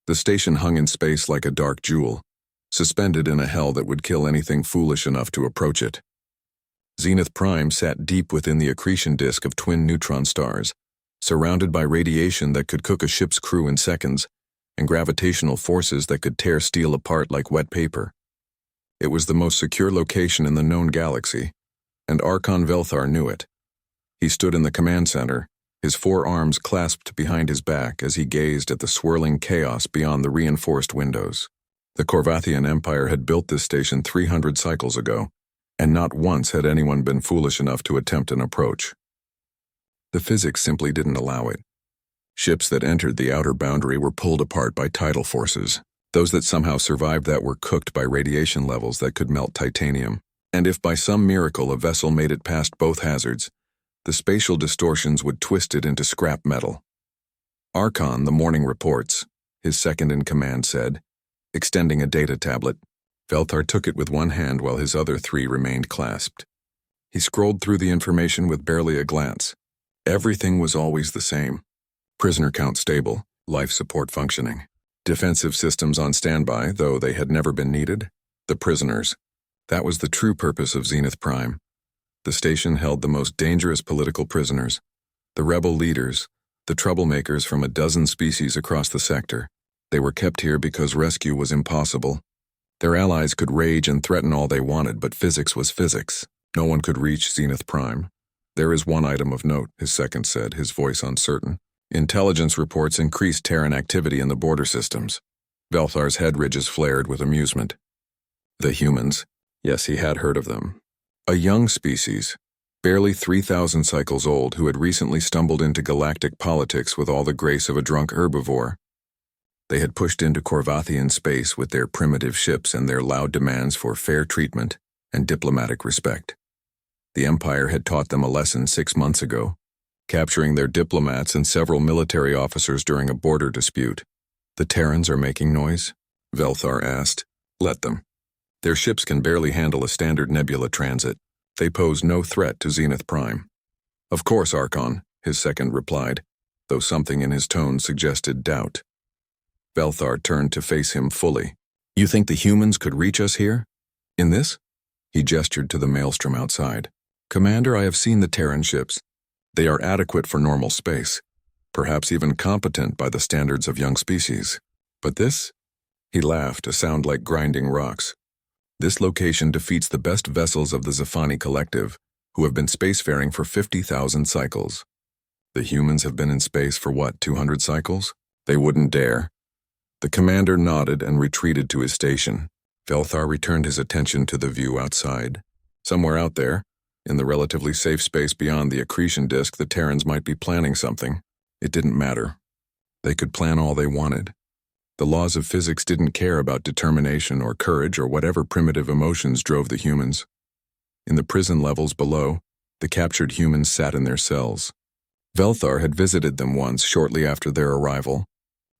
The station hung in space like a dark jewel, suspended in a hell that would kill anything foolish enough to approach it. Zenith Prime sat deep within the accretion disk of twin neutron stars, surrounded by radiation that could cook a ship's crew in seconds, and gravitational forces that could tear steel apart like wet paper. It was the most secure location in the known galaxy, and Archon Velthar knew it. He stood in the command center, his four arms clasped behind his back as he gazed at the swirling chaos beyond the reinforced windows. The Corvathian Empire had built this station 300 cycles ago, and not once had anyone been foolish enough to attempt an approach. The physics simply didn't allow it. Ships that entered the outer boundary were pulled apart by tidal forces. Those that somehow survived that were cooked by radiation levels that could melt titanium. And if by some miracle a vessel made it past both hazards, the spatial distortions would twist it into scrap metal. Archon, the morning reports, his second-in-command said, extending a data tablet. Velthar took it with one hand while his other three remained clasped. He scrolled through the information with barely a glance. Everything was always the same. Prisoner count stable, life support functioning. Defensive systems on standby, though they had never been needed. The prisoners. That was the true purpose of Zenith Prime. The station held the most dangerous political prisoners, the rebel leaders, the troublemakers from a dozen species across the sector. They were kept here because rescue was impossible. Their allies could rage and threaten all they wanted, but physics was physics. No one could reach Zenith Prime. There is one item of note, his second said, his voice uncertain. Intelligence reports increased Terran activity in the border systems. Velthar's head ridges flared with amusement. The humans. Yes, he had heard of them. A young species, barely 3,000 cycles old, who had recently stumbled into galactic politics with all the grace of a drunk herbivore. They had pushed into Corvathian space with their primitive ships and their loud demands for fair treatment and diplomatic respect. The Empire had taught them a lesson 6 months ago, capturing their diplomats and several military officers during a border dispute. The Terrans are making noise? Velthar asked. Let them. Their ships can barely handle a standard nebula transit. They pose no threat to Zenith Prime. Of course, Archon, his second replied, though something in his tone suggested doubt. Velthar turned to face him fully. You think the humans could reach us here? In this? He gestured to the maelstrom outside. Commander, I have seen the Terran ships. They are adequate for normal space, perhaps even competent by the standards of young species. But this? He laughed, a sound like grinding rocks. This location defeats the best vessels of the Zafani Collective, who have been spacefaring for 50,000 cycles. The humans have been in space for what, 200 cycles? They wouldn't dare. The commander nodded and retreated to his station. Velthar returned his attention to the view outside. Somewhere out there, in the relatively safe space beyond the accretion disk, the Terrans might be planning something. It didn't matter. They could plan all they wanted. The laws of physics didn't care about determination or courage or whatever primitive emotions drove the humans. In the prison levels below, the captured humans sat in their cells. Velthar had visited them once shortly after their arrival.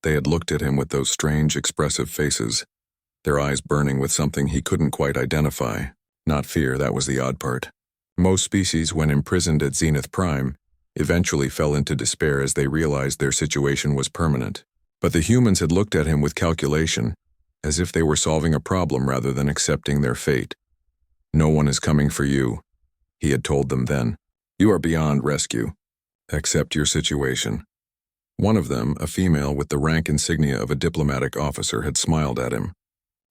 They had looked at him with those strange, expressive faces, their eyes burning with something he couldn't quite identify. Not fear, that was the odd part. Most species, when imprisoned at Zenith Prime, eventually fell into despair as they realized their situation was permanent. But the humans had looked at him with calculation, as if they were solving a problem rather than accepting their fate. No one is coming for you, he had told them then. You are beyond rescue. Accept your situation. One of them, a female with the rank insignia of a diplomatic officer, had smiled at him.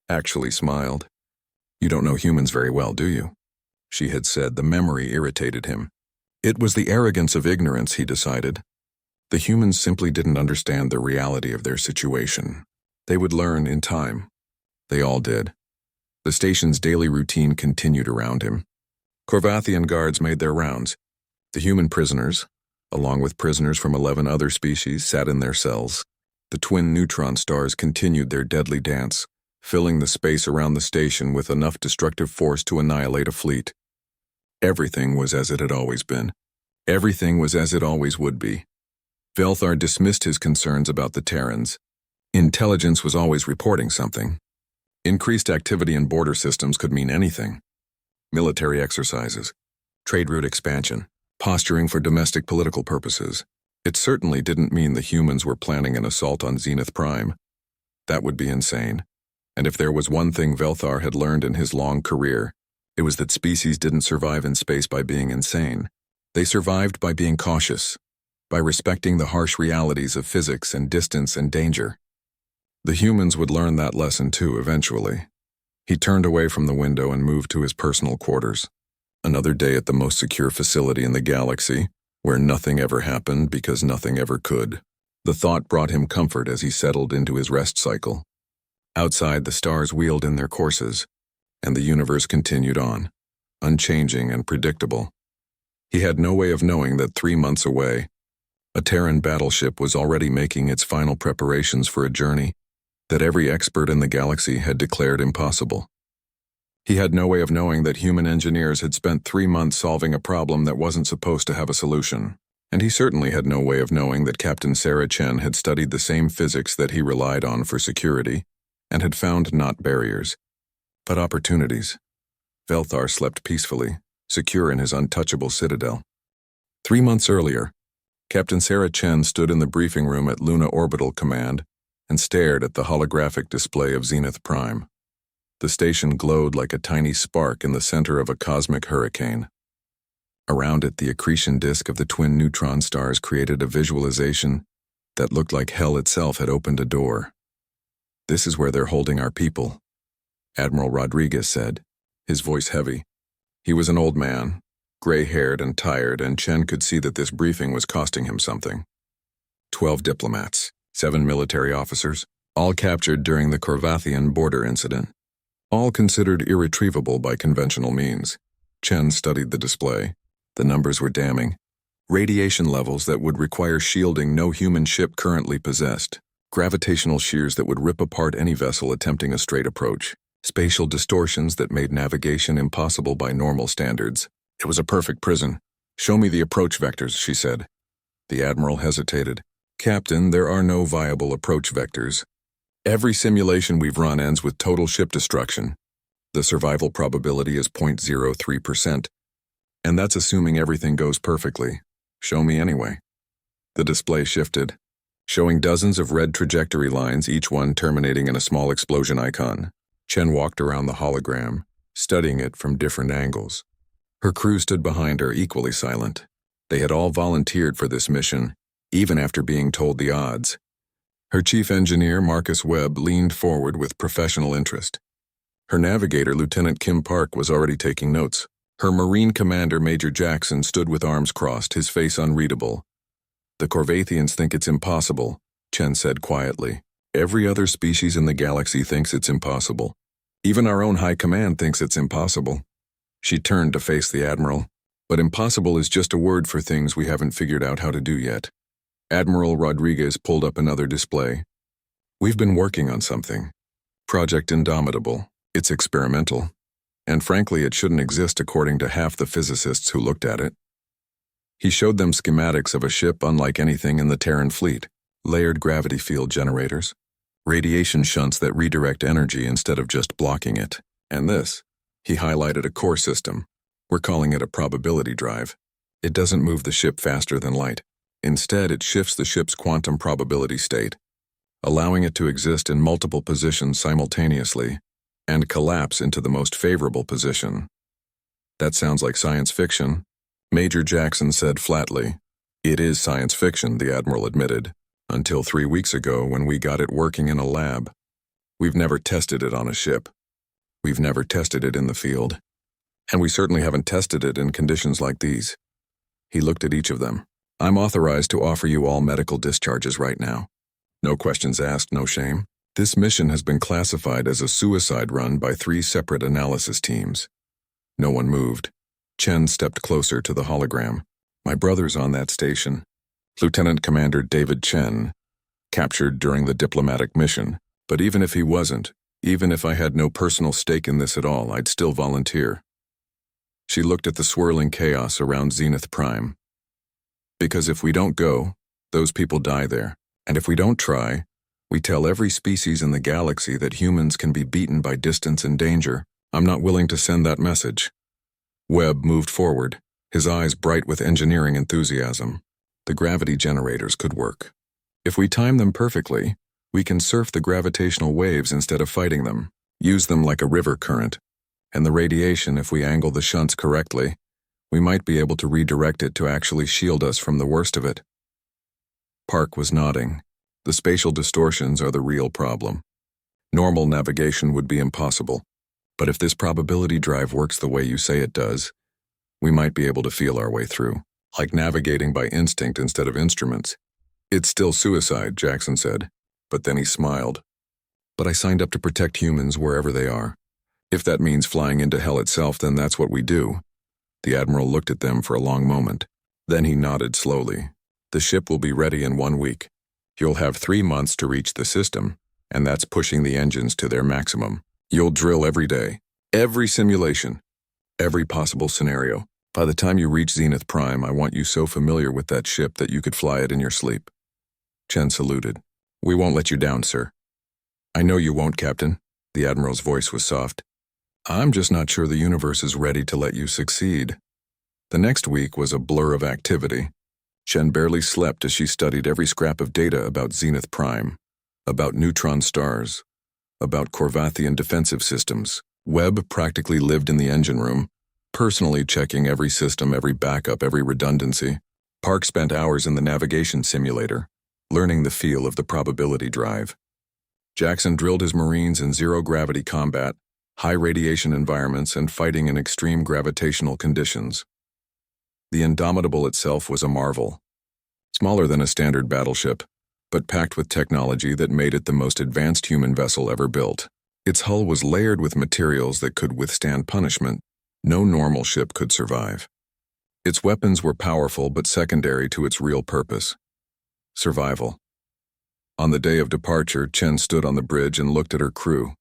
Actually smiled. You don't know humans very well, do you? She had said. The memory irritated him. It was the arrogance of ignorance, he decided. The humans simply didn't understand the reality of their situation. They would learn in time. They all did. The station's daily routine continued around him. Corvathian guards made their rounds. The human prisoners, along with prisoners from 11 other species, sat in their cells. The twin neutron stars continued their deadly dance, filling the space around the station with enough destructive force to annihilate a fleet. Everything was as it had always been. Everything was as it always would be. Velthar dismissed his concerns about the Terrans. Intelligence was always reporting something. Increased activity in border systems could mean anything. Military exercises, trade route expansion, posturing for domestic political purposes. It certainly didn't mean the humans were planning an assault on Zenith Prime. That would be insane. And if there was one thing Velthar had learned in his long career, it was that species didn't survive in space by being insane. They survived by being cautious, by respecting the harsh realities of physics and distance and danger. The humans would learn that lesson too, eventually. He turned away from the window and moved to his personal quarters. Another day at the most secure facility in the galaxy, where nothing ever happened because nothing ever could. The thought brought him comfort as he settled into his rest cycle. Outside, the stars wheeled in their courses, and the universe continued on, unchanging and predictable. He had no way of knowing that 3 months away, a Terran battleship was already making its final preparations for a journey that every expert in the galaxy had declared impossible. He had no way of knowing that human engineers had spent 3 months solving a problem that wasn't supposed to have a solution. And he certainly had no way of knowing that Captain Sarah Chen had studied the same physics that he relied on for security and had found not barriers, but opportunities. Velthar slept peacefully, secure in his untouchable citadel. 3 months earlier, Captain Sarah Chen stood in the briefing room at Luna Orbital Command and stared at the holographic display of Zenith Prime. The station glowed like a tiny spark in the center of a cosmic hurricane. Around it, the accretion disk of the twin neutron stars created a visualization that looked like hell itself had opened a door. "This is where they're holding our people," Admiral Rodriguez said, his voice heavy. He was an old man, gray-haired and tired, and Chen could see that this briefing was costing him something. 12 diplomats, 7 military officers, all captured during the Corvathian border incident. All considered irretrievable by conventional means. Chen studied the display. The numbers were damning. Radiation levels that would require shielding no human ship currently possessed. Gravitational shears that would rip apart any vessel attempting a straight approach. Spatial distortions that made navigation impossible by normal standards. It was a perfect prison. "Show me the approach vectors," she said. The Admiral hesitated. "Captain, there are no viable approach vectors. Every simulation we've run ends with total ship destruction. The survival probability is 0.03%. And that's assuming everything goes perfectly. Show me anyway." The display shifted, showing dozens of red trajectory lines, each one terminating in a small explosion icon. Chen walked around the hologram, studying it from different angles. Her crew stood behind her, equally silent. They had all volunteered for this mission, even after being told the odds. Her chief engineer, Marcus Webb, leaned forward with professional interest. Her navigator, Lieutenant Kim Park, was already taking notes. Her Marine commander, Major Jackson, stood with arms crossed, his face unreadable. "The Corvathians think it's impossible," Chen said quietly. "Every other species in the galaxy thinks it's impossible. Even our own high command thinks it's impossible." She turned to face the Admiral. "But impossible is just a word for things we haven't figured out how to do yet." Admiral Rodriguez pulled up another display. "We've been working on something. Project Indomitable. It's experimental. And frankly, it shouldn't exist according to half the physicists who looked at it." He showed them schematics of a ship unlike anything in the Terran fleet. Layered gravity field generators. Radiation shunts that redirect energy instead of just blocking it. And this. He highlighted a core system. "We're calling it a probability drive. It doesn't move the ship faster than light. Instead, it shifts the ship's quantum probability state, allowing it to exist in multiple positions simultaneously and collapse into the most favorable position." "That sounds like science fiction," Major Jackson said flatly. "It is science fiction," the Admiral admitted, "until 3 weeks ago when we got it working in a lab. We've never tested it on a ship. We've never tested it in the field. And we certainly haven't tested it in conditions like these." He looked at each of them. "I'm authorized to offer you all medical discharges right now. No questions asked, no shame. This mission has been classified as a suicide run by 3 separate analysis teams." No one moved. Chen stepped closer to the hologram. "My brother's on that station. Lieutenant Commander David Chen, captured during the diplomatic mission. But even if he wasn't, even if I had no personal stake in this at all, I'd still volunteer." She looked at the swirling chaos around Zenith Prime. "Because if we don't go, those people die there. And if we don't try, we tell every species in the galaxy that humans can be beaten by distance and danger. I'm not willing to send that message." Webb moved forward, his eyes bright with engineering enthusiasm. "The gravity generators could work. If we time them perfectly, We can surf the gravitational waves instead of fighting them, use them like a river current. And the radiation, if we angle the shunts correctly, we might be able to redirect it to actually shield us from the worst of it. Park was nodding. The spatial distortions are the real problem. Normal navigation would be impossible. But if this probability drive works the way you say it does, we might be able to feel our way through, like navigating by instinct instead of instruments. It's still suicide, Jackson said, but then he smiled. But I signed up to protect humans wherever they are. If that means flying into hell itself, then that's what we do. The Admiral looked at them for a long moment. Then he nodded slowly. The ship will be ready in 1 week. You'll have 3 months to reach the system, and that's pushing the engines to their maximum. You'll drill every day, every simulation, every possible scenario. By the time you reach Zenith Prime, I want you so familiar with that ship that you could fly it in your sleep. Chen saluted. We won't let you down, sir. I know you won't, Captain. The Admiral's voice was soft. I'm just not sure the universe is ready to let you succeed. The next week was a blur of activity. Chen barely slept as she studied every scrap of data about Zenith Prime, about neutron stars, about Corvathian defensive systems. Webb practically lived in the engine room, personally checking every system, every backup, every redundancy. Park spent hours in the navigation simulator, learning the feel of the probability drive. Jackson drilled his Marines in zero-gravity combat, high-radiation environments, and fighting in extreme gravitational conditions. The Indomitable itself was a marvel. Smaller than a standard battleship, but packed with technology that made it the most advanced human vessel ever built. Its hull was layered with materials that could withstand punishment no normal ship could survive. Its weapons were powerful but secondary to its real purpose: survival. On the day of departure, Chen stood on the bridge and looked at her crew.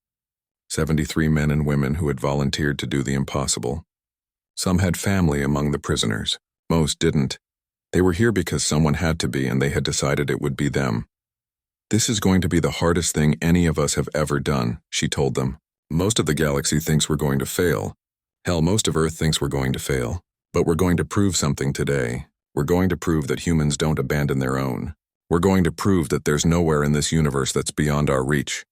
73 men and women who had volunteered to do the impossible. Some had family among the prisoners. Most didn't. They were here because someone had to be, and they had decided it would be them. This is going to be the hardest thing any of us have ever done, she told them. Most of the galaxy thinks we're going to fail. Hell, most of Earth thinks we're going to fail. But we're going to prove something today. We're going to prove that humans don't abandon their own. We're going to prove that there's nowhere in this universe that's beyond our reach.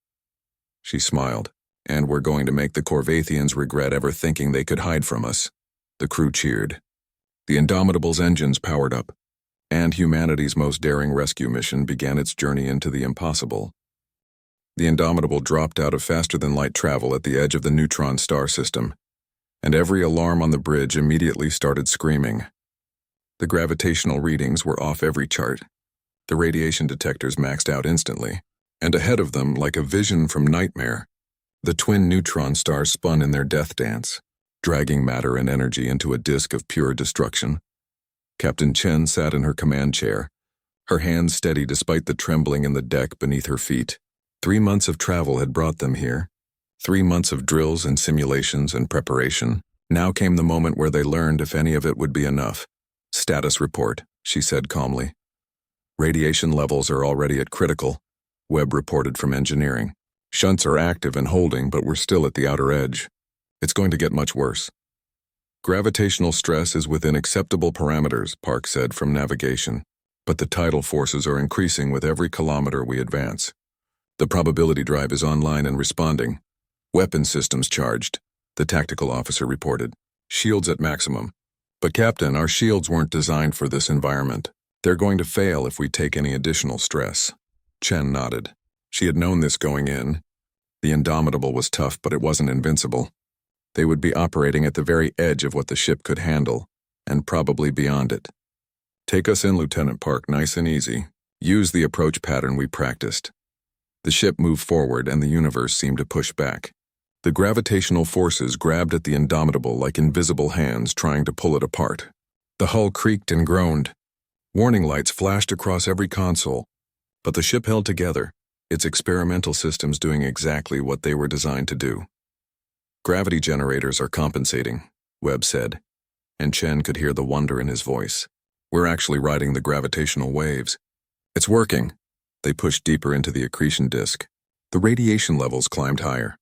She smiled. And we're going to make the Corvathians regret ever thinking they could hide from us. The crew cheered. The Indomitable's engines powered up, and humanity's most daring rescue mission began its journey into the impossible. The Indomitable dropped out of faster-than-light travel at the edge of the neutron star system, and every alarm on the bridge immediately started screaming. The gravitational readings were off every chart. The radiation detectors maxed out instantly, and ahead of them, like a vision from nightmare, the twin neutron stars spun in their death dance, dragging matter and energy into a disk of pure destruction. Captain Chen sat in her command chair, her hands steady despite the trembling in the deck beneath her feet. 3 months of travel had brought them here. 3 months of drills and simulations and preparation. Now came the moment where they learned if any of it would be enough. Status report, she said calmly. Radiation levels are already at critical, Webb reported from engineering. Shunts are active and holding, but we're still at the outer edge. It's going to get much worse. Gravitational stress is within acceptable parameters, Park said from navigation, but the tidal forces are increasing with every kilometer we advance. The probability drive is online and responding. Weapon systems charged, the tactical officer reported. Shields at maximum. But Captain, our shields weren't designed for this environment. They're going to fail if we take any additional stress. Chen nodded. She had known this going in. The Indomitable was tough, but it wasn't invincible. They would be operating at the very edge of what the ship could handle, and probably beyond it. Take us in, Lieutenant Park, nice and easy. Use the approach pattern we practiced. The ship moved forward, and the universe seemed to push back. The gravitational forces grabbed at the Indomitable like invisible hands trying to pull it apart. The hull creaked and groaned. Warning lights flashed across every console, but the ship held together, its experimental systems doing exactly what they were designed to do. Gravity generators are compensating, Webb said, and Chen could hear the wonder in his voice. We're actually riding the gravitational waves. It's working. They pushed deeper into the accretion disk. The radiation levels climbed higher.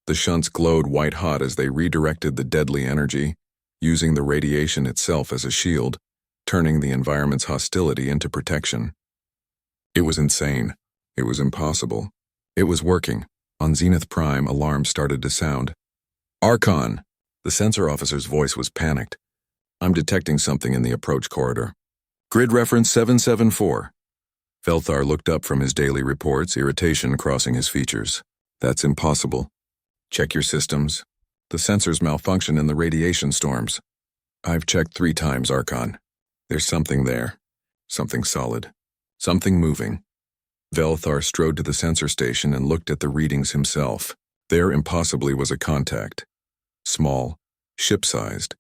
The shunts glowed white-hot as they redirected the deadly energy, using the radiation itself as a shield, turning the environment's hostility into protection. It was insane. It was impossible. It was working. On Zenith Prime, alarms started to sound. Archon! The sensor officer's voice was panicked. I'm detecting something in the approach corridor. Grid reference 774. Velthar looked up from his daily reports, irritation crossing his features. That's impossible. Check your systems. The sensors malfunction in the radiation storms. I've checked 3 times, Archon. There's something there. Something solid. Something moving. Velthar strode to the sensor station and looked at the readings himself. There impossibly was a contact. Small, ship-sized.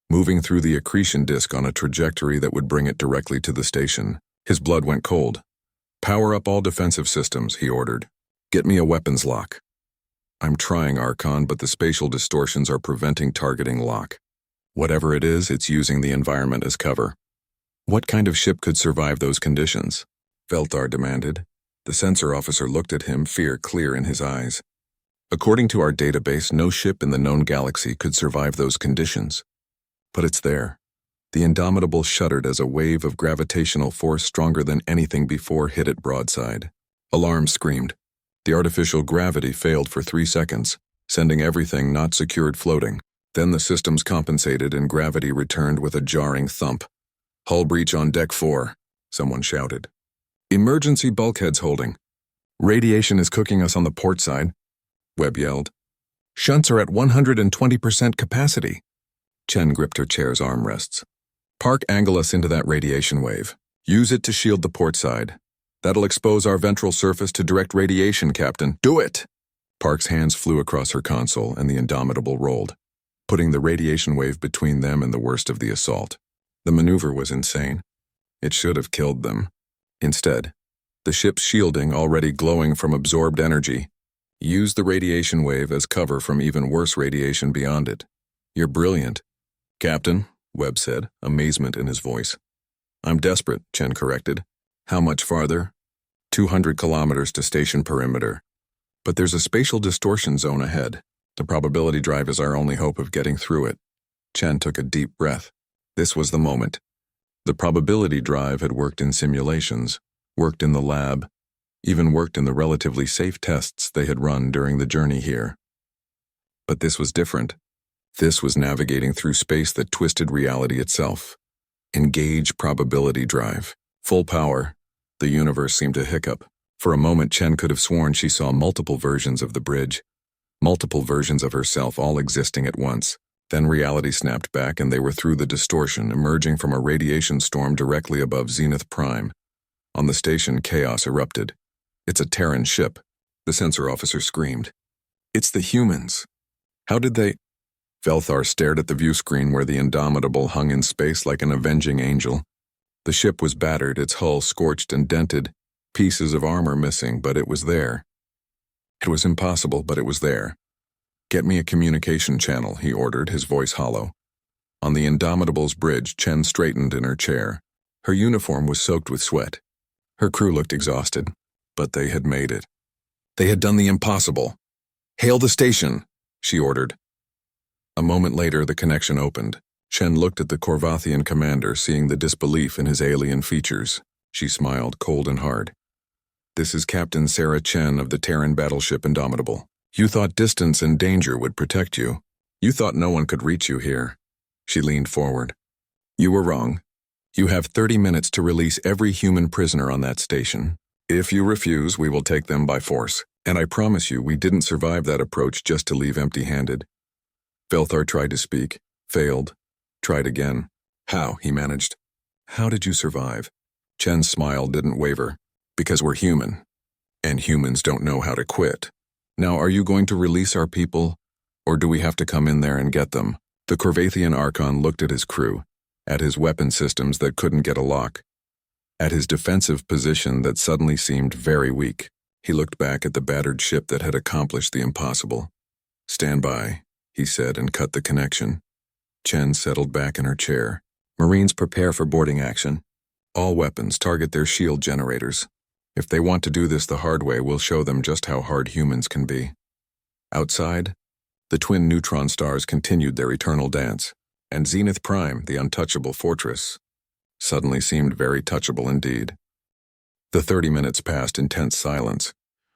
Moving through the accretion disk on a trajectory that would bring it directly to the station. His blood went cold. Power up all defensive systems, he ordered. Get me a weapons lock. I'm trying, Archon, but the spatial distortions are preventing targeting lock. Whatever it is, it's using the environment as cover. What kind of ship could survive those conditions? Velthar demanded. The sensor officer looked at him, fear clear in his eyes. According to our database, no ship in the known galaxy could survive those conditions. But it's there. The Indomitable shuddered as a wave of gravitational force stronger than anything before hit it broadside. Alarm screamed. The artificial gravity failed for 3 seconds, sending everything not secured floating. Then the systems compensated and gravity returned with a jarring thump. Hull breach on deck 4, someone shouted. Emergency bulkheads holding. Radiation is cooking us on the port side, Webb yelled. Shunts are at 120% capacity. Chen gripped her chair's armrests. Park angle us into that radiation wave. Use it to shield the port side. That'll expose our ventral surface to direct radiation, Captain. Do it! Park's hands flew across her console and the Indomitable rolled, putting the radiation wave between them and the worst of the assault. The maneuver was insane. It should have killed them. Instead, the ship's shielding, already glowing from absorbed energy, used the radiation wave as cover from even worse radiation beyond it. You're brilliant, Captain, Webb said, amazement in his voice. I'm desperate, Chen corrected. How much farther? 200 kilometers to station perimeter. But there's a spatial distortion zone ahead. The probability drive is our only hope of getting through it. Chen took a deep breath. This was the moment. The probability drive had worked in simulations, worked in the lab, even worked in the relatively safe tests they had run during the journey here. But this was different. This was navigating through space that twisted reality itself. Engage probability drive. Full power. The universe seemed to hiccup. For a moment, Chen could have sworn she saw multiple versions of the bridge, multiple versions of herself all existing at once. Then reality snapped back and they were through the distortion, emerging from a radiation storm directly above Zenith Prime. On the station, chaos erupted. It's a Terran ship, the sensor officer screamed. It's the humans. How did they... Velthar stared at the view screen where the Indomitable hung in space like an avenging angel. The ship was battered, its hull scorched and dented, pieces of armor missing, but it was there. It was impossible, but it was there. Get me a communication channel, he ordered, his voice hollow. On the Indomitable's bridge, Chen straightened in her chair. Her uniform was soaked with sweat. Her crew looked exhausted, but they had made it. They had done the impossible. Hail the station, she ordered. A moment later, the connection opened. Chen looked at the Korvathian commander, seeing the disbelief in his alien features. She smiled, cold and hard. This is Captain Sarah Chen of the Terran Battleship Indomitable. You thought distance and danger would protect you. You thought no one could reach you here. She leaned forward. You were wrong. You have 30 minutes to release every human prisoner on that station. If you refuse, we will take them by force. And I promise you, we didn't survive that approach just to leave empty-handed. Velthar tried to speak, failed, tried again. How, he managed. How did you survive? Chen's smile didn't waver. Because we're human. And humans don't know how to quit. Now, are you going to release our people, or do we have to come in there and get them? The Korvathian Archon looked at his crew, at his weapon systems that couldn't get a lock, at his defensive position that suddenly seemed very weak. He looked back at the battered ship that had accomplished the impossible. Stand by, he said, and cut the connection. Chen settled back in her chair. Marines prepare for boarding action. All weapons target their shield generators. If they want to do this the hard way, we'll show them just how hard humans can be. Outside, the twin neutron stars continued their eternal dance, and Zenith Prime, the untouchable fortress, suddenly seemed very touchable indeed. The 30 minutes passed in tense silence.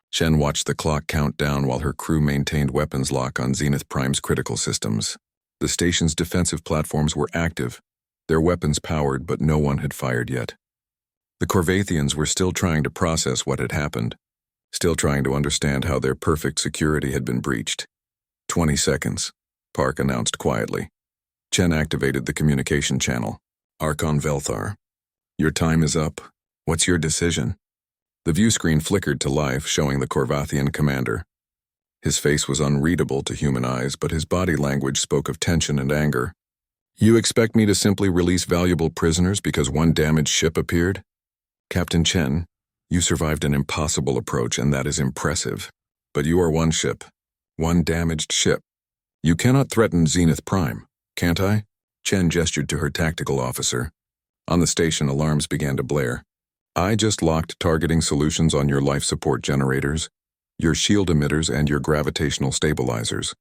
Chen watched the clock count down while her crew maintained weapons lock on Zenith Prime's critical systems. The station's defensive platforms were active, their weapons powered, but no one had fired yet. The Corvathians were still trying to process what had happened, still trying to understand how their perfect security had been breached. 20 seconds, Park announced quietly. Chen activated the communication channel. Archon Velthar, your time is up. What's your decision? The view screen flickered to life, showing the Corvathian commander. His face was unreadable to human eyes, but his body language spoke of tension and anger. You expect me to simply release valuable prisoners because one damaged ship appeared? Captain Chen, you survived an impossible approach, and that is impressive. But you are one ship. One damaged ship. You cannot threaten Zenith Prime, can't I? Chen gestured to her tactical officer. On the station, alarms began to blare. I just locked targeting solutions on your life support generators, your shield emitters, and your gravitational stabilizers.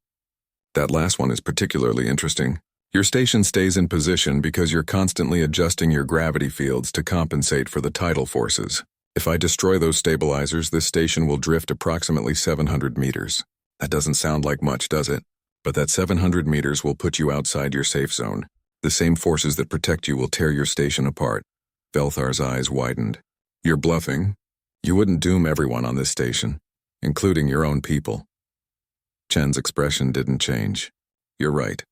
That last one is particularly interesting. Your station stays in position because you're constantly adjusting your gravity fields to compensate for the tidal forces. If I destroy those stabilizers, this station will drift approximately 700 meters. That doesn't sound like much, does it? But that 700 meters will put you outside your safe zone. The same forces that protect you will tear your station apart. Velthar's eyes widened. You're bluffing. You wouldn't doom everyone on this station, including your own people. Chen's expression didn't change. You're right.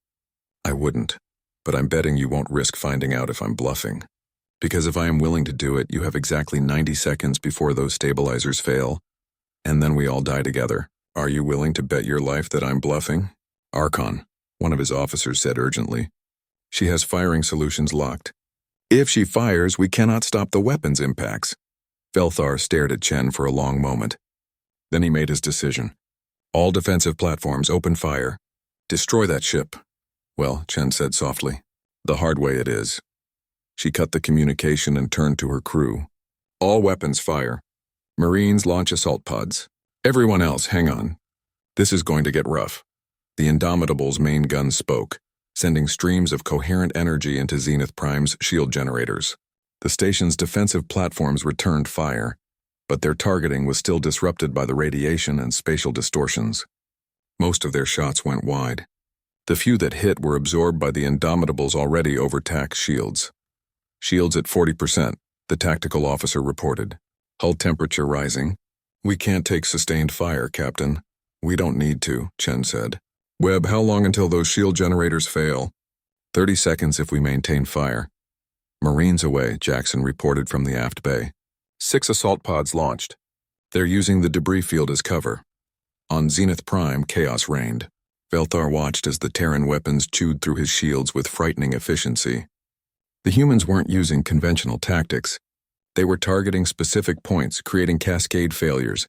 I wouldn't, but I'm betting you won't risk finding out if I'm bluffing. Because if I am willing to do it, you have exactly 90 seconds before those stabilizers fail, and then we all die together. Are you willing to bet your life that I'm bluffing? Archon, one of his officers said urgently. She has firing solutions locked. If she fires, we cannot stop the weapons impacts. Velthar stared at Chen for a long moment. Then he made his decision. All defensive platforms open fire. Destroy that ship. Well, Chen said softly. The hard way it is. She cut the communication and turned to her crew. All weapons fire. Marines launch assault pods. Everyone else, hang on. This is going to get rough. The Indomitable's main gun spoke, sending streams of coherent energy into Zenith Prime's shield generators. The station's defensive platforms returned fire, but their targeting was still disrupted by the radiation and spatial distortions. Most of their shots went wide. The few that hit were absorbed by the Indomitable's already overtaxed shields. Shields at 40%, the tactical officer reported. Hull temperature rising. We can't take sustained fire, Captain. We don't need to, Chen said. Webb, how long until those shield generators fail? 30 seconds if we maintain fire. Marines away, Jackson reported from the aft bay. 6 assault pods launched. They're using the debris field as cover. On Zenith Prime, chaos reigned. Velthar watched as the Terran weapons chewed through his shields with frightening efficiency. The humans weren't using conventional tactics. They were targeting specific points, creating cascade failures,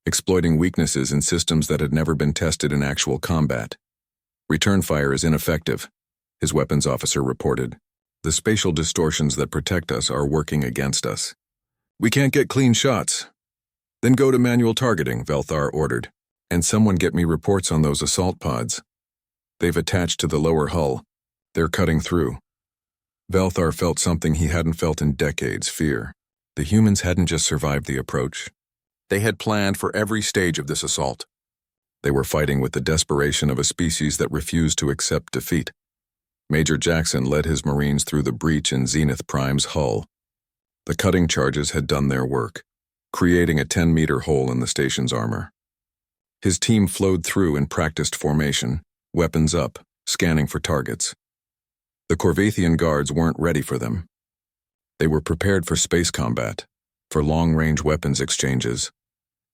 exploiting weaknesses in systems that had never been tested in actual combat. Return fire is ineffective, his weapons officer reported. The spatial distortions that protect us are working against us. We can't get clean shots. Then go to manual targeting, Velthar ordered. And someone get me reports on those assault pods. They've attached to the lower hull. They're cutting through. Velthar felt something he hadn't felt in decades, fear. The humans hadn't just survived the approach. They had planned for every stage of this assault. They were fighting with the desperation of a species that refused to accept defeat. Major Jackson led his Marines through the breach in Zenith Prime's hull. The cutting charges had done their work, creating a 10-meter hole in the station's armor. His team flowed through in practiced formation, weapons up, scanning for targets. The Corvathian guards weren't ready for them. They were prepared for space combat, for long-range weapons exchanges,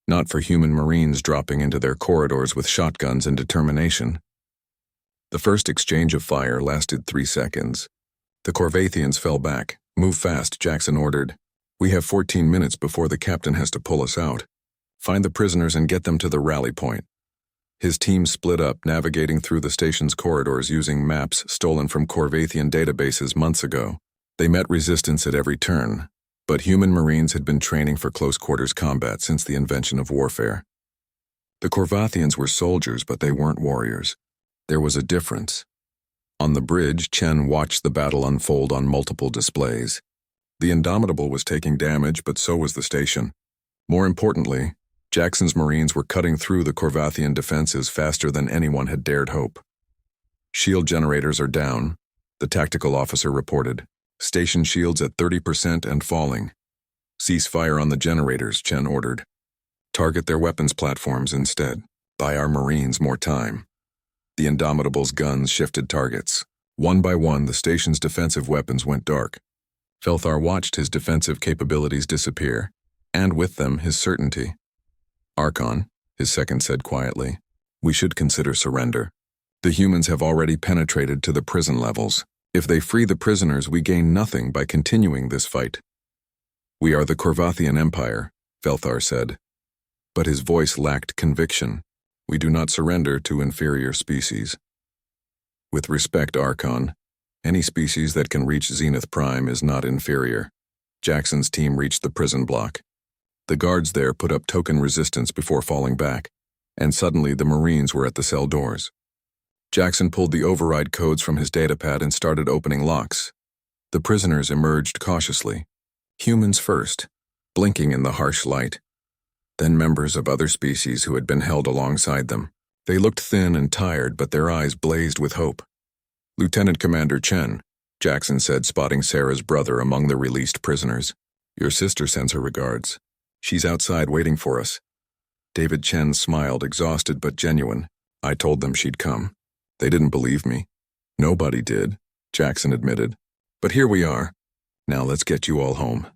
not for human Marines dropping into their corridors with shotguns and determination. The first exchange of fire lasted 3 seconds. The Corvathians fell back. Move fast, Jackson ordered. We have 14 minutes before the captain has to pull us out. Find the prisoners and get them to the rally point. His team split up, navigating through the station's corridors using maps stolen from Corvathian databases months ago. They met resistance at every turn, but human Marines had been training for close-quarters combat since the invention of warfare. The Corvathians were soldiers, but they weren't warriors. There was a difference. On the bridge, Chen watched the battle unfold on multiple displays. The Indomitable was taking damage, but so was the station. More importantly, Jackson's Marines were cutting through the Corvathian defenses faster than anyone had dared hope. Shield generators are down, the tactical officer reported. Station shields at 30% and falling. Cease fire on the generators, Chen ordered. Target their weapons platforms instead. Buy our Marines more time. The Indomitable's guns shifted targets. One by one, the station's defensive weapons went dark. Felthar watched his defensive capabilities disappear, and with them his certainty. Archon, his second said quietly, we should consider surrender. The humans have already penetrated to the prison levels. If they free the prisoners, we gain nothing by continuing this fight. We are the Corvathian Empire, Felthar said. But his voice lacked conviction. We do not surrender to inferior species. With respect, Archon, any species that can reach Zenith Prime is not inferior. Jackson's team reached the prison block. The guards there put up token resistance before falling back, and suddenly the Marines were at the cell doors. Jackson pulled the override codes from his datapad and started opening locks. The prisoners emerged cautiously. Humans first, blinking in the harsh light. Then members of other species who had been held alongside them. They looked thin and tired, but their eyes blazed with hope. Lieutenant Commander Chen, Jackson said, spotting Sarah's brother among the released prisoners. Your sister sends her regards. She's outside waiting for us. David Chen smiled, exhausted but genuine. I told them she'd come. They didn't believe me. Nobody did, Jackson admitted. But here we are. Now let's get you all home.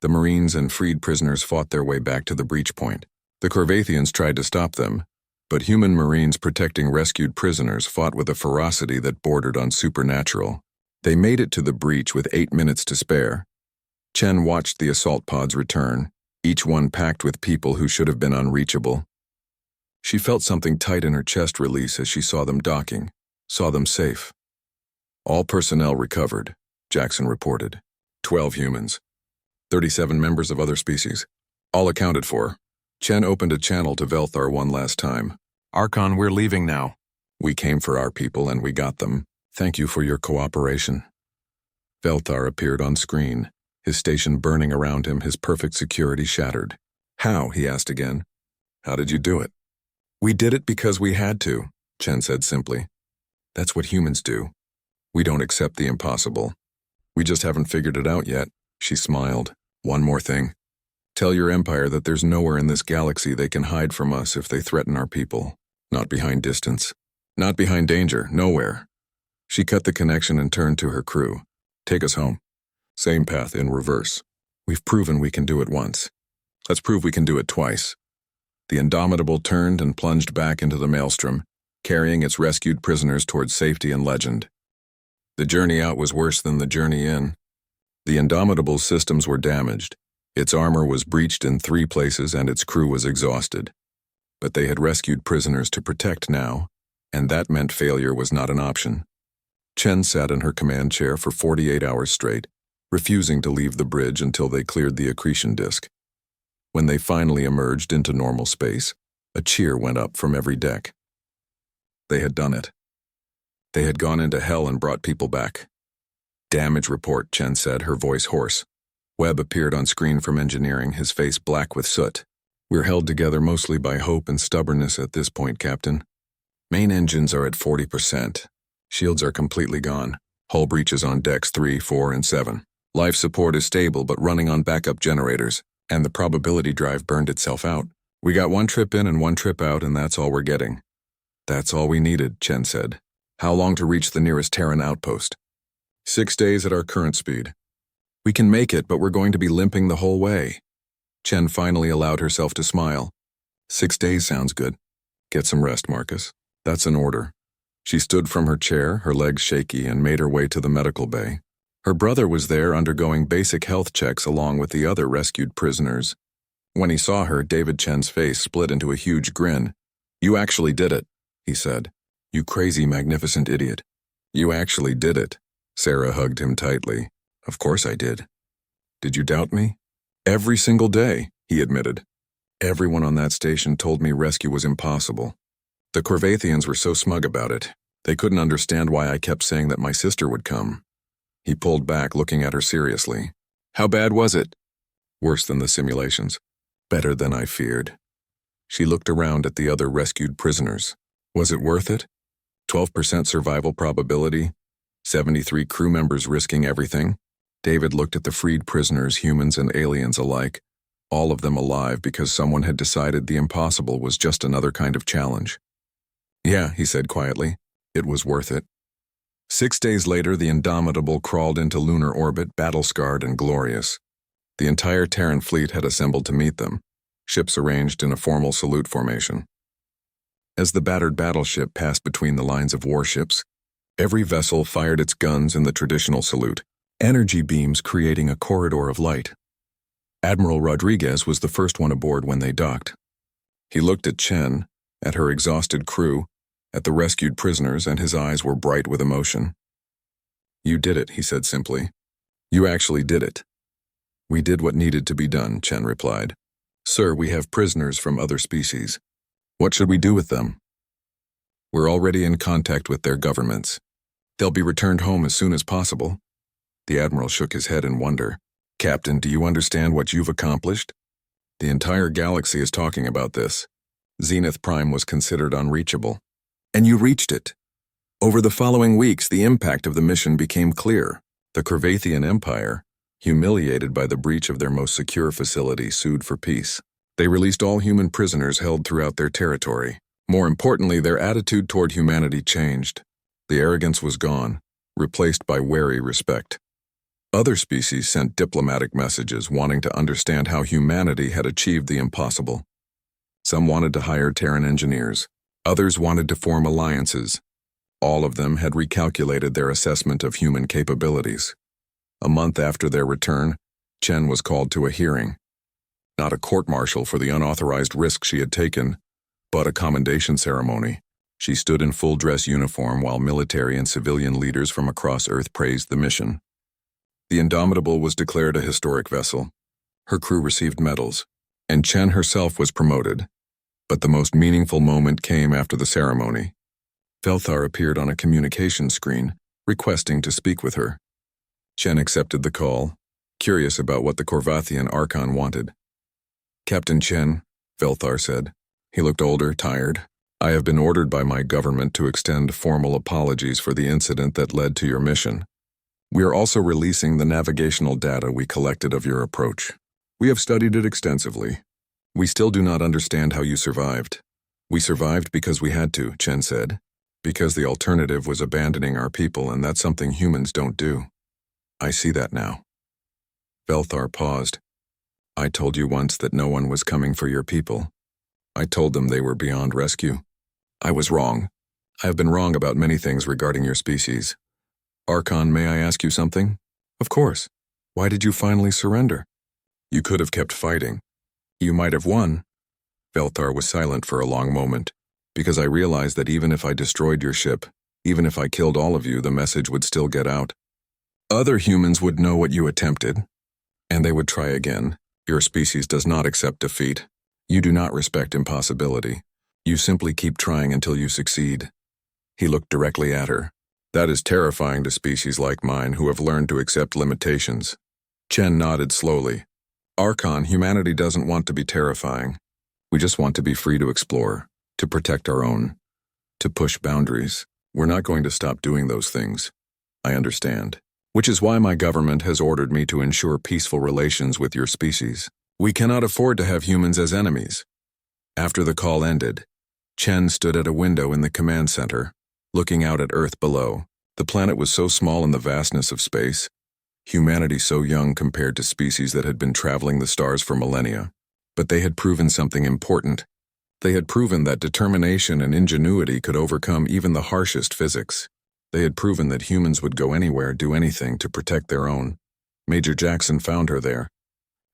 The Marines and freed prisoners fought their way back to the breach point. The Corvathians tried to stop them, but human Marines protecting rescued prisoners fought with a ferocity that bordered on supernatural. They made it to the breach with 8 minutes to spare. Chen watched the assault pods return, each one packed with people who should have been unreachable. She felt something tight in her chest release as she saw them docking, saw them safe. All personnel recovered, Jackson reported. 12 humans. 37 members of other species. All accounted for. Chen opened a channel to Velthar one last time. Archon, we're leaving now. We came for our people and we got them. Thank you for your cooperation. Velthar appeared on screen, his station burning around him, his perfect security shattered. How? He asked again. How did you do it? We did it because we had to, Chen said simply. That's what humans do. We don't accept the impossible. We just haven't figured it out yet. She smiled. One more thing. Tell your empire that there's nowhere in this galaxy they can hide from us if they threaten our people. Not behind distance. Not behind danger. Nowhere. She cut the connection and turned to her crew. Take us home. Same path in reverse. We've proven we can do it once. Let's prove we can do it twice. The Indomitable turned and plunged back into the maelstrom, carrying its rescued prisoners towards safety and legend. The journey out was worse than the journey in. The Indomitable's systems were damaged. Its armor was breached in 3 places and its crew was exhausted. But they had rescued prisoners to protect now, and that meant failure was not an option. Chen sat in her command chair for 48 hours straight, refusing to leave the bridge until they cleared the accretion disk. When they finally emerged into normal space, a cheer went up from every deck. They had done it. They had gone into hell and brought people back. Damage report, Chen said, her voice hoarse. Webb appeared on screen from engineering, his face black with soot. We're held together mostly by hope and stubbornness at this point, Captain. Main engines are at 40%. Shields are completely gone. Hull breaches on decks 3, 4, and 7. Life support is stable but running on backup generators, and the probability drive burned itself out. We got 1 trip in and 1 trip out, and that's all we're getting. That's all we needed, Chen said. How long to reach the nearest Terran outpost? 6 days at our current speed. We can make it, but we're going to be limping the whole way. Chen finally allowed herself to smile. 6 days sounds good. Get some rest, Marcus. That's an order. She stood from her chair, her legs shaky, and made her way to the medical bay. Her brother was there undergoing basic health checks along with the other rescued prisoners. When he saw her, David Chen's face split into a huge grin. You actually did it, he said. You crazy, magnificent idiot. You actually did it. Sarah hugged him tightly. Of course I did. Did you doubt me? Every single day, he admitted. Everyone on that station told me rescue was impossible. The Corvathians were so smug about it. They couldn't understand why I kept saying that my sister would come. He pulled back, looking at her seriously. How bad was it? Worse than the simulations. Better than I feared. She looked around at the other rescued prisoners. Was it worth it? 12% survival probability? 73 crew members risking everything? David looked at the freed prisoners, humans and aliens alike, all of them alive because someone had decided the impossible was just another kind of challenge. Yeah, he said quietly. It was worth it. 6 days later, the Indomitable crawled into lunar orbit, battle-scarred and glorious. The entire Terran fleet had assembled to meet them, ships arranged in a formal salute formation. As the battered battleship passed between the lines of warships, every vessel fired its guns in the traditional salute, energy beams creating a corridor of light. Admiral Rodriguez was the first one aboard when they docked. He looked at Chen, at her exhausted crew, at the rescued prisoners, and his eyes were bright with emotion. You did it, he said simply. You actually did it. We did what needed to be done, Chen replied. Sir, we have prisoners from other species. What should we do with them? We're already in contact with their governments. They'll be returned home as soon as possible. The Admiral shook his head in wonder. Captain, do you understand what you've accomplished? The entire galaxy is talking about this. Zenith Prime was considered unreachable. And you reached it. Over the following weeks, the impact of the mission became clear. The Corvathian Empire, humiliated by the breach of their most secure facility, sued for peace. They released all human prisoners held throughout their territory. More importantly, their attitude toward humanity changed. The arrogance was gone, replaced by wary respect. Other species sent diplomatic messages wanting to understand how humanity had achieved the impossible. Some wanted to hire Terran engineers. Others wanted to form alliances. All of them had recalculated their assessment of human capabilities. A month after their return, Chen was called to a hearing. Not a court-martial for the unauthorized risk she had taken, but a commendation ceremony. She stood in full-dress uniform while military and civilian leaders from across Earth praised the mission. The Indomitable was declared a historic vessel. Her crew received medals, and Chen herself was promoted. But the most meaningful moment came after the ceremony. Velthar appeared on a communication screen, requesting to speak with her. Chen accepted the call, curious about what the Corvathian Archon wanted. Captain Chen, Velthar said. He looked older, tired. I have been ordered by my government to extend formal apologies for the incident that led to your mission. We are also releasing the navigational data we collected of your approach. We have studied it extensively. We still do not understand how you survived. We survived because we had to, Chen said. Because the alternative was abandoning our people, and that's something humans don't do. I see that now. Velthar paused. I told you once that no one was coming for your people. I told them they were beyond rescue. I was wrong. I have been wrong about many things regarding your species. Archon, may I ask you something? Of course. Why did you finally surrender? You could have kept fighting. You might have won. Velthar was silent for a long moment, because I realized that even if I destroyed your ship, even if I killed all of you, the message would still get out. Other humans would know what you attempted, and they would try again. Your species does not accept defeat. You do not respect impossibility. You simply keep trying until you succeed. He looked directly at her. That is terrifying to species like mine who have learned to accept limitations. Chen nodded slowly. Archon, humanity doesn't want to be terrifying. We just want to be free to explore, to protect our own, to push boundaries. We're not going to stop doing those things. I understand. Which is why my government has ordered me to ensure peaceful relations with your species. We cannot afford to have humans as enemies. After the call ended, Chen stood at a window in the command center, looking out at Earth below. The planet was so small in the vastness of space, humanity so young compared to species that had been traveling the stars for millennia. But they had proven something important. They had proven that determination and ingenuity could overcome even the harshest physics. They had proven that humans would go anywhere, do anything to protect their own. Major Jackson found her there.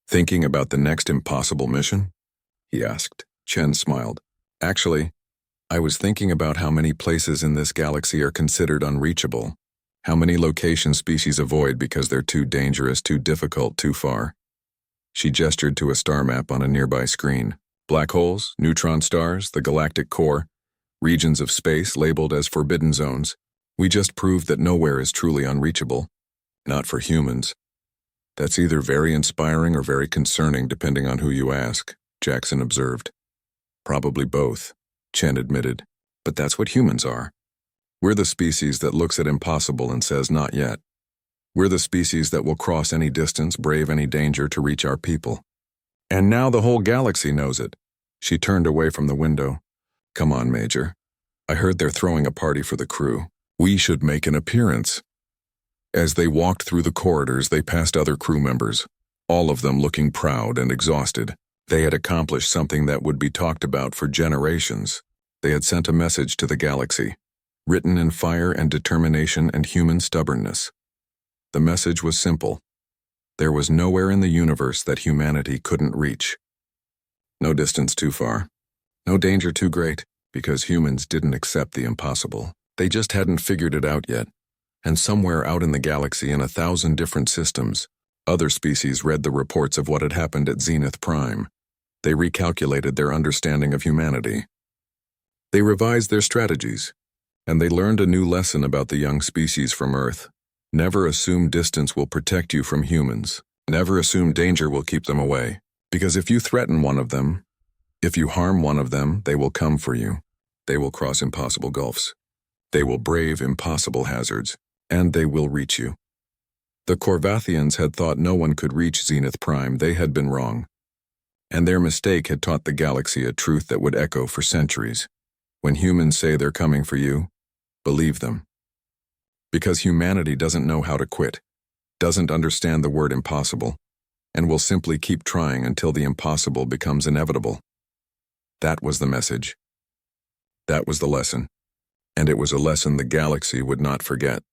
Thinking about the next impossible mission? He asked. Chen smiled. Actually, I was thinking about how many places in this galaxy are considered unreachable. How many locations species avoid because they're too dangerous, too difficult, too far. She gestured to a star map on a nearby screen. Black holes, neutron stars, the galactic core, regions of space labeled as forbidden zones. We just proved that nowhere is truly unreachable. Not for humans. That's either very inspiring or very concerning, depending on who you ask, Jackson observed. Probably both, Chen admitted. But that's what humans are. We're the species that looks at impossible and says not yet. We're the species that will cross any distance, brave any danger to reach our people. And now the whole galaxy knows it. She turned away from the window. Come on, Major. I heard they're throwing a party for the crew. We should make an appearance. As they walked through the corridors, they passed other crew members, all of them looking proud and exhausted. They had accomplished something that would be talked about for generations. They had sent a message to the galaxy, written in fire and determination and human stubbornness. The message was simple. There was nowhere in the universe that humanity couldn't reach. No distance too far. No danger too great, because humans didn't accept the impossible. They just hadn't figured it out yet. And somewhere out in the galaxy, in 1,000 different systems, other species read the reports of what had happened at Zenith Prime. They recalculated their understanding of humanity. They revised their strategies, and they learned a new lesson about the young species from Earth. Never assume distance will protect you from humans. Never assume danger will keep them away. Because if you threaten one of them, if you harm one of them, they will come for you. They will cross impossible gulfs. They will brave impossible hazards, and they will reach you. The Corvathians had thought no one could reach Zenith Prime. They had been wrong. And their mistake had taught the galaxy a truth that would echo for centuries. When humans say they're coming for you, believe them. Because humanity doesn't know how to quit, doesn't understand the word impossible, and will simply keep trying until the impossible becomes inevitable. That was the message. That was the lesson. And it was a lesson the galaxy would not forget.